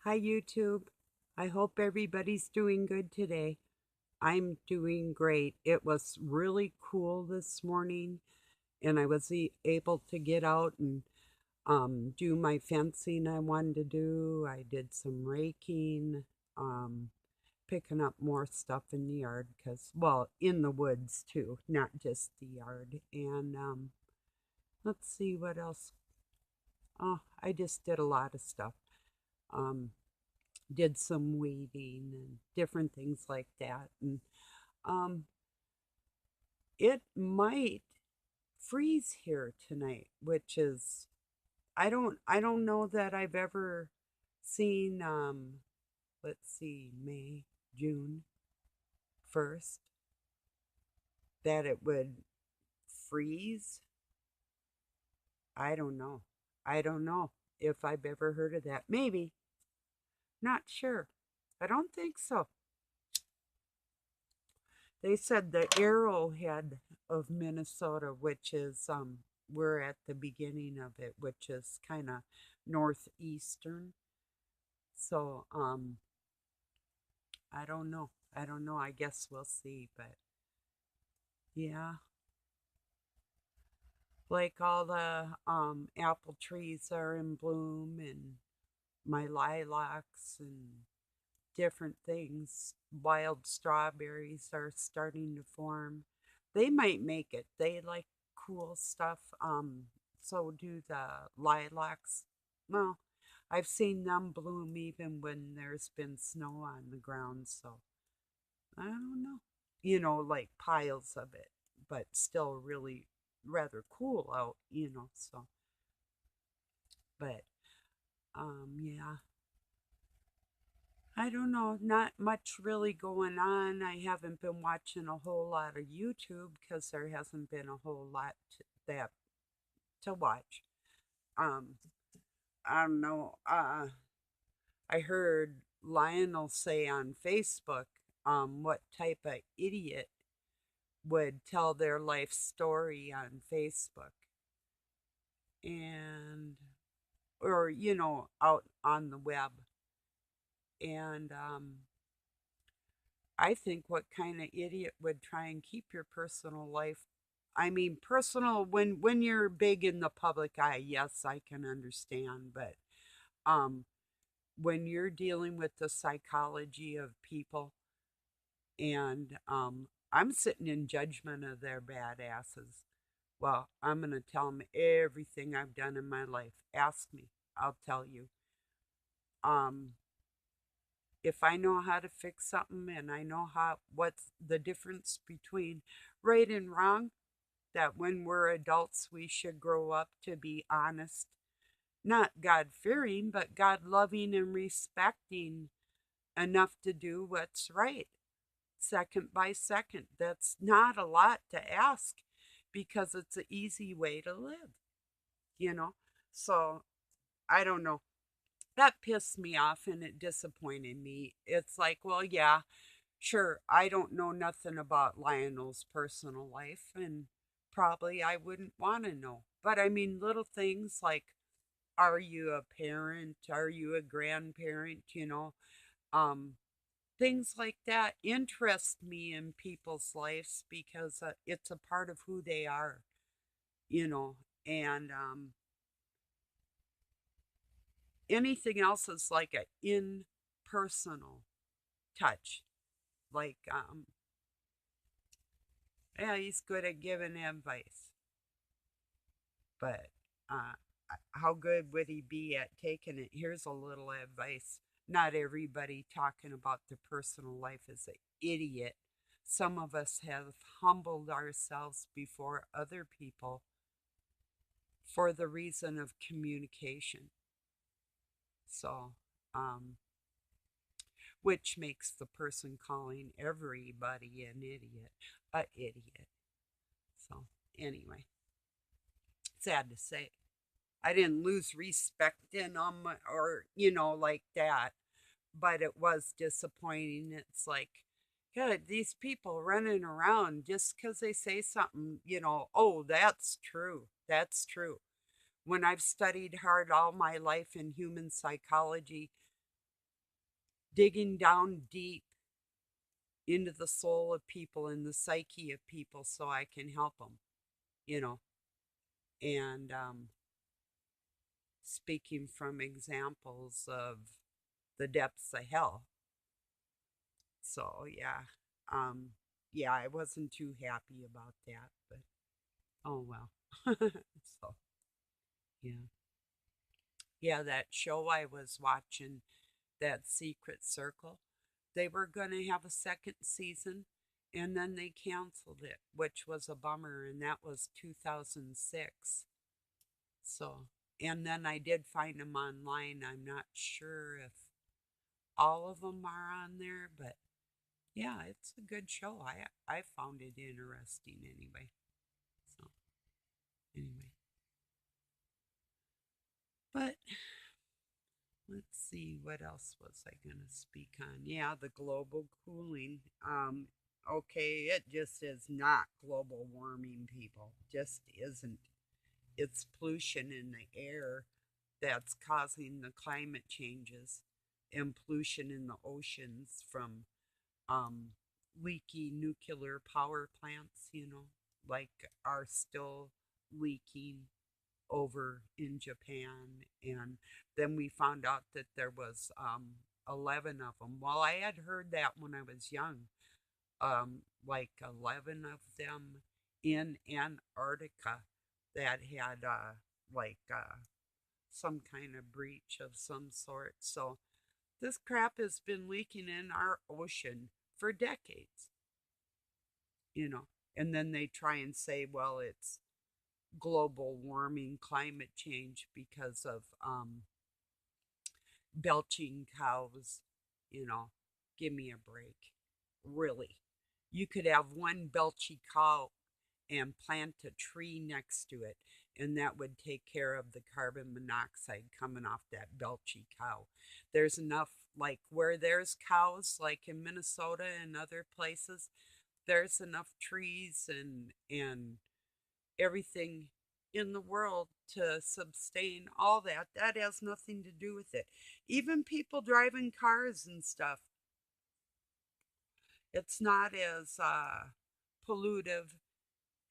Hi, YouTube. I hope everybody's doing good today. I'm doing great. It was really cool this morning, and I was able to get out and do my fencing I wanted to do. I did some raking, um, picking up more stuff in the yard well, in the woods too, not just the yard. And let's see what else. Oh, I just did a lot of stuff. Um, did some weeding and different things like that. And um, it might freeze here tonight, which is I don't know that I've ever seen let's see, May, June 1st, that it would freeze. I don't know. I don't know if I've ever heard of that. Maybe. Not sure. I don't think so. They said the arrowhead of Minnesota, which is we're at the beginning of it, which is kind of northeastern. So I don't know. I don't know. I guess we'll see, but yeah, like all the apple trees are in bloom and my lilacs and different things. Wild strawberries are starting to form. They might make it. They like cool stuff. So do the lilacs. Well, I've seen them bloom even when there's been snow on the ground. So I don't know. Like piles of it, but still really rather cool out, so but yeah, I don't know. Not much really going on. I haven't been watching a whole lot of YouTube because there hasn't been a whole lot that to watch. Um, I don't know. I heard Lionel say on Facebook, what type of idiot would tell their life story on Facebook and or out on the web. And I think what kind of idiot would try and keep your personal life? I mean, personal when you're big in the public eye, yes, I can understand, but um when you're dealing with the psychology of people and I'm sitting in judgment of their badasses. Well, I'm going to tell them everything I've done in my life. Ask me. I'll tell you. Um if I know how to fix something and I know what's the difference between right and wrong, that when we're adults we should grow up to be honest, not God fearing, but God loving and respecting enough to do what's right, second by second. That's not a lot to ask because it's an easy way to live, you know? So I don't know. That pissed me off and it disappointed me. It's like, well, yeah, sure, I don't know nothing about Lionel's personal life, and probably I wouldn't want to know. But I mean, little things like, are you a parent? Are you a grandparent? Um, things like that interest me in people's lives because it's a part of who they are, you know, and anything else is like an impersonal touch. Like, yeah, he's good at giving advice, but uh, how good would he be at taking it? Here's a little advice. Not everybody talking about their personal life is an idiot. Some of us have humbled ourselves before other people for the reason of communication. So, um, which makes the person calling everybody an idiot a idiot. So, anyway, sad to say. I didn't lose respect in them or, like that, but it was disappointing. It's like, God, these people running around just because they say something, oh, that's true. That's true. When I've studied hard all my life in human psychology, digging down deep into the soul of people and the psyche of people so I can help them, you know, and speaking from examples of the depths of hell. So, um, yeah, I wasn't too happy about that, but oh well. So, yeah. Yeah, that show I was watching, that Secret Circle, they were going to have a second season and then they canceled it, which was a bummer, and that was 2006. So, and then I did find them online. I'm not sure if all of them are on there, but yeah, it's a good show. I found it interesting anyway. So, anyway, but let's see, what else was I going to speak on? Yeah, the global cooling. Okay, it just is not global warming, people. Just isn't. It's pollution in the air that's causing the climate changes, and pollution in the oceans from um, leaky nuclear power plants, like are still leaking over in Japan. And then we found out that there was 11 of them. Well, I had heard that when I was young, like 11 of them in Antarctica that had like some kind of breach of some sort. So this crap has been leaking in our ocean for decades, you know. And then they try and say, well, it's global warming, climate change because of belching cows, you know. Give me a break. Really. You could have one belchy cow and plant a tree next to it, and that would take care of the carbon monoxide coming off that belchy cow. There's enough, like where there's cows, like in Minnesota and other places, there's enough trees and everything in the world to sustain all that. That has nothing to do with it. Even people driving cars and stuff, it's not as pollutive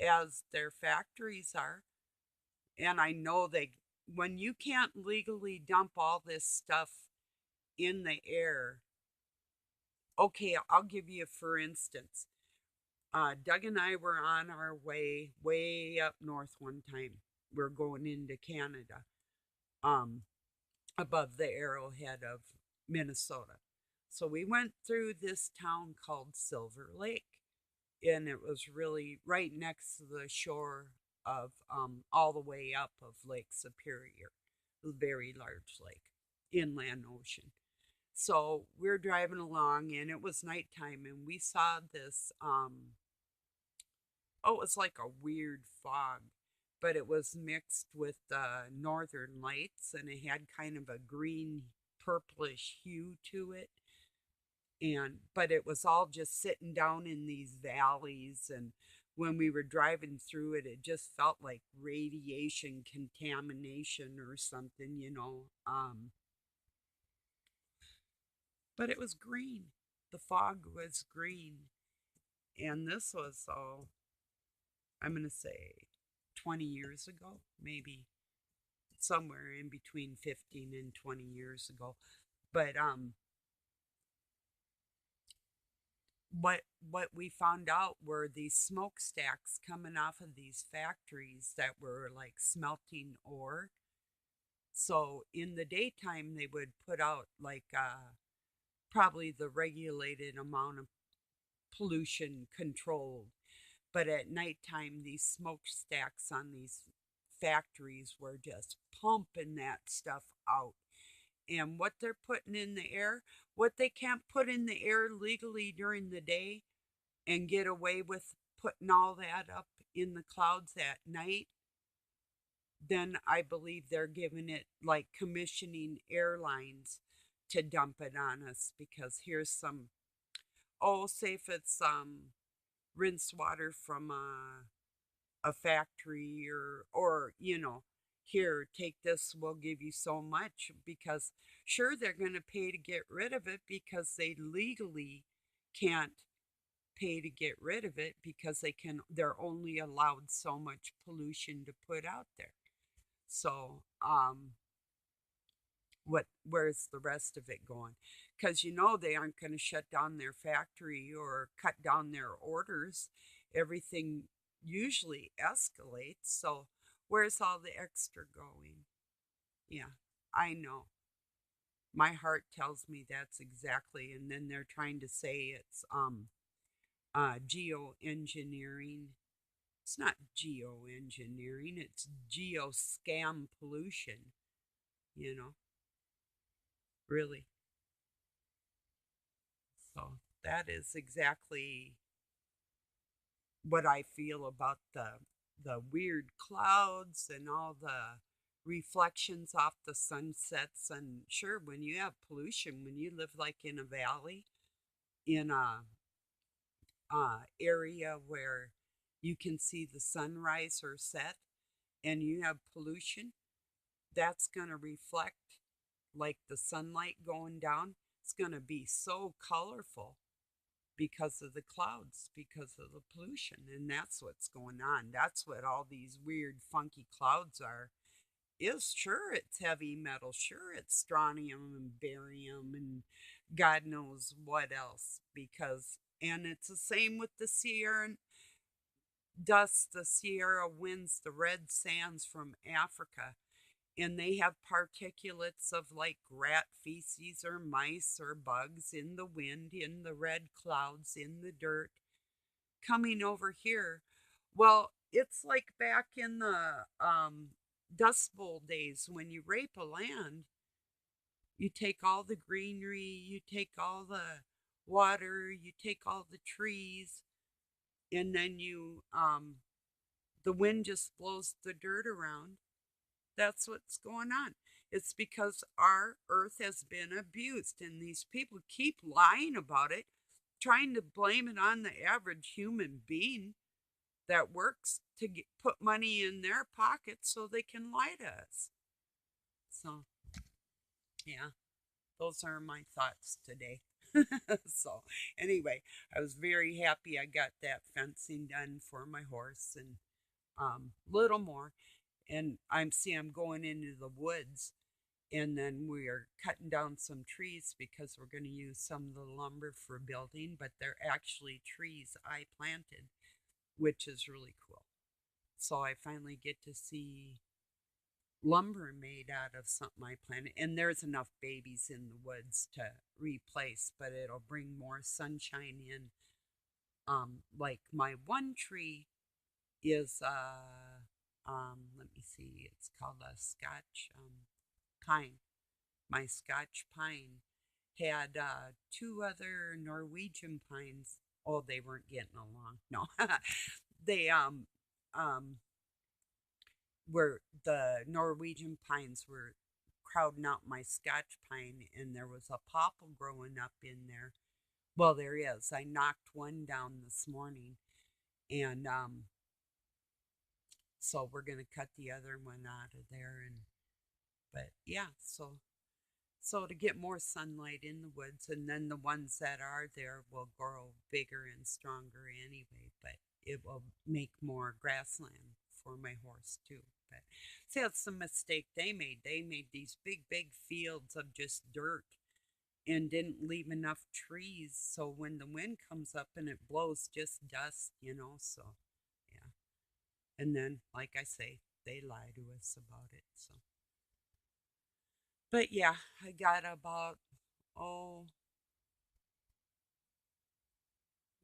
as their factories are. And I know when you can't legally dump all this stuff in the air, okay, I'll give you for instance. Doug and I were on our way up north one time. We're going into Canada, um, above the arrowhead of Minnesota. So we went through this town called Silver Lake, and it was really right next to the shore of all the way up of Lake Superior, a very large lake, inland ocean. So we're driving along, and it was nighttime, and we saw this. Oh, it was like a weird fog, but it was mixed with northern lights, and it had kind of a green purplish hue to it. And but it was all just sitting down in these valleys, and when we were driving through it, it just felt like radiation contamination or something, but it was green. The fog was green. And this was, oh, I'm going to say 20 years ago, maybe somewhere in between 15 and 20 years ago. But what we found out were these smokestacks coming off of these factories that were like smelting ore. So in the daytime they would put out like probably the regulated amount of pollution controlled, but at nighttime these smokestacks on these factories were just pumping that stuff out. And what they're putting in the air, what they can't put in the air legally during the day and get away with putting all that up in the clouds at night, then I believe they're giving it like commissioning airlines to dump it on us, because here's some, oh, say if it's rinse water from a factory, or here, take this, we'll give you so much, because sure, they're going to pay to get rid of it because they legally can't pay to get rid of it because they're only allowed so much pollution to put out there. So where's the rest of it going? Because they aren't going to shut down their factory or cut down their orders. Everything usually escalates. So where's all the extra going? Yeah, I know. My heart tells me that's exactly. And then they're trying to say it's geoengineering. It's not geoengineering, it's geoscam pollution, you know, really. So that is exactly what I feel about the weird clouds and all the reflections off the sunsets. And sure, when you have pollution, when you live like in a valley, in a area where you can see the sunrise or set, and you have pollution, that's going to reflect like the sunlight going down. It's going to be so colorful because of the clouds, because of the pollution. And that's what's going on. That's what all these weird, funky clouds are. Is sure it's heavy metal, sure it's strontium and barium and God knows what else. And it's the same with the Sierra dust, the Sierra winds, the red sands from Africa, and they have particulates of like rat feces or mice or bugs in the wind, in the red clouds, in the dirt, coming over here. Well, it's like back in the Dust Bowl days when you rape a land, you take all the greenery, you take all the water, you take all the trees, and then the wind just blows the dirt around. That's what's going on. It's because our earth has been abused, and these people keep lying about it, trying to blame it on the average human being that works to put money in their pockets so they can lie to us. So, yeah, those are my thoughts today. So, anyway, I was very happy I got that fencing done for my horse and little more. And I'm going into the woods, and then we are cutting down some trees because we're going to use some of the lumber for building, but they're actually trees I planted, which is really cool. So I finally get to see lumber made out of something I planted, and there's enough babies in the woods to replace, but it'll bring more sunshine in. Like my one tree is let me see, it's called a Scotch pine. My Scotch pine had two other Norwegian pines. Oh, they weren't getting along. No, they were the Norwegian pines were crowding out my Scotch pine, and there was a popple growing up in there. Well, there is. I knocked one down this morning, and so we're gonna cut the other one out of there. And but yeah, so to get more sunlight in the woods, and then the ones that are there will grow bigger and stronger anyway, but it will make more grassland for my horse too. But see, that's the mistake they made. They made these big fields of just dirt and didn't leave enough trees, so when the wind comes up and it blows just dust. So yeah. And then, like I say, they lie to us about it. So but yeah, I got about, oh,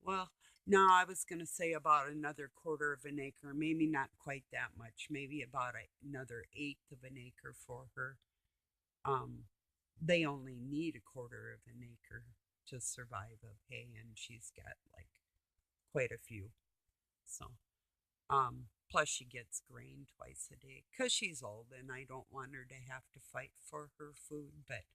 well, no, I was going to say about another quarter of an acre, maybe not quite that much, maybe about another eighth of an acre for her. Um, they only need a quarter of an acre to survive of hay, and she's got like quite a few. So, plus she gets grain twice a day because she's old, and I don't want her to have to fight for her food, but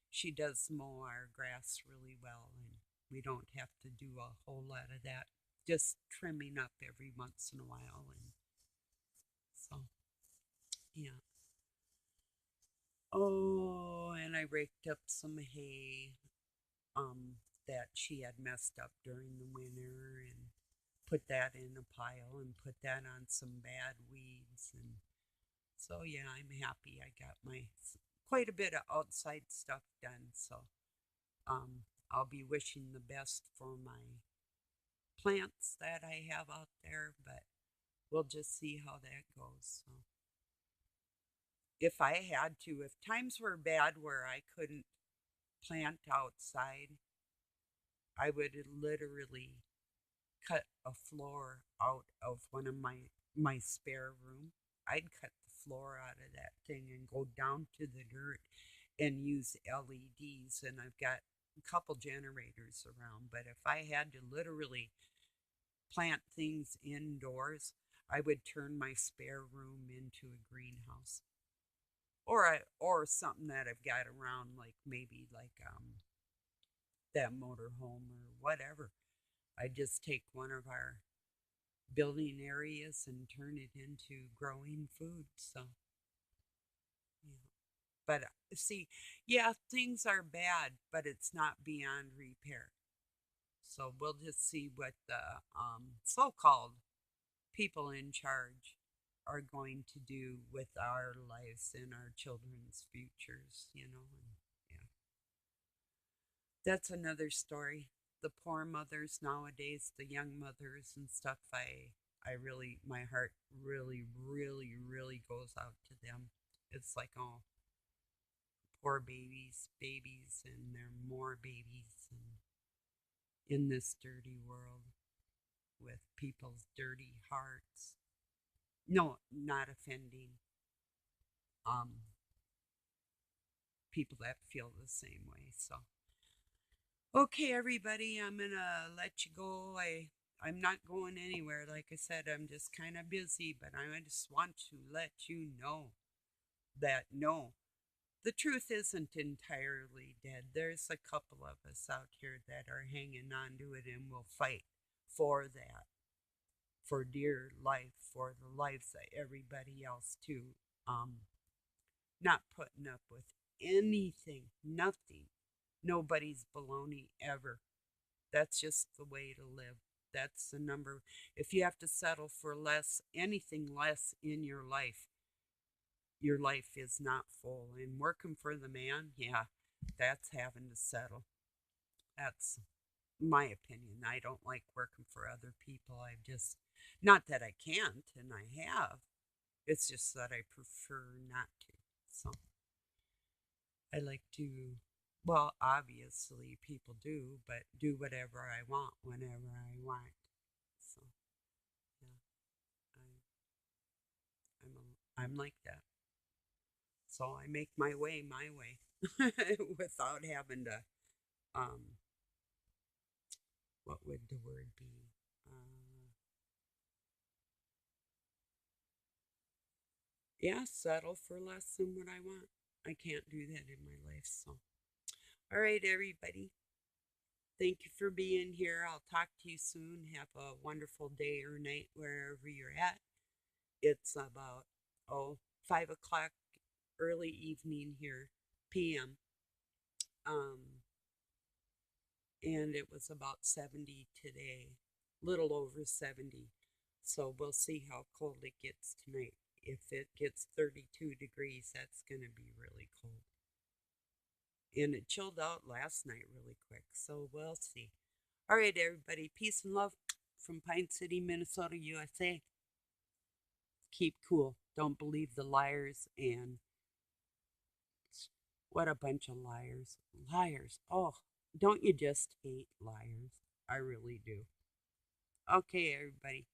she does mow our grass really well, and we don't have to do a whole lot of that. Just trimming up every once in a while, and so yeah. Oh, and I raked up some hay that she had messed up during the winter and put that in a pile and put that on some bad weeds. And so yeah, I'm happy I got my quite a bit of outside stuff done. So I'll be wishing the best for my plants that I have out there, but we'll just see how that goes. So if I had to, if times were bad where I couldn't plant outside, I would literally cut a floor out of one of my spare room. I'd cut the floor out of that thing and go down to the dirt and use LEDs. And I've got a couple generators around, but if I had to literally plant things indoors, I would turn my spare room into a greenhouse. Or something that I've got around, like maybe like that motorhome or whatever. I just take one of our building areas and turn it into growing food. So, yeah. But see, yeah, things are bad, but it's not beyond repair. So we'll just see what the so-called people in charge are going to do with our lives and our children's futures, you know. And yeah, that's another story. The poor mothers nowadays, the young mothers and stuff, I really, my heart really, really, really goes out to them. It's like, oh, poor babies, babies, and there are more babies in this dirty world with people's dirty hearts. No, not offending um people that feel the same way. So, okay, everybody, I'm gonna let you go. I'm not going anywhere. Like I said, I'm just kind of busy, but I just want to let you know that no, the truth isn't entirely dead. There's a couple of us out here that are hanging on to it and will fight for that, for dear life, for the lives of everybody else too. Um, Not putting up with anything, nothing, nobody's baloney ever. That's just the way to live. That's the number. If you have to settle for less, anything less in your life is not full. And working for the man, yeah, that's having to settle. That's my opinion. I don't like working for other people. I just, not that I can't, and I have. It's just that I prefer not to. So I like to, well, obviously people do, but do whatever I want whenever I want. So yeah, I'm like that. So I make my way, without having to, um, what would the word be? Yeah, settle for less than what I want. I can't do that in my life. So, all right, everybody. Thank you for being here. I'll talk to you soon. Have a wonderful day or night wherever you're at. It's about, oh, 5 o'clock, early evening here, p.m. And it was about 70 today, little over 70. So we'll see how cold it gets tonight. If it gets 32 degrees, that's going to be really cold. And it chilled out last night really quick. So we'll see. All right, everybody. Peace and love from Pine City, Minnesota, USA. Keep cool. Don't believe the liars. And what a bunch of liars. Liars. Oh, don't you just hate liars? I really do. Okay, everybody.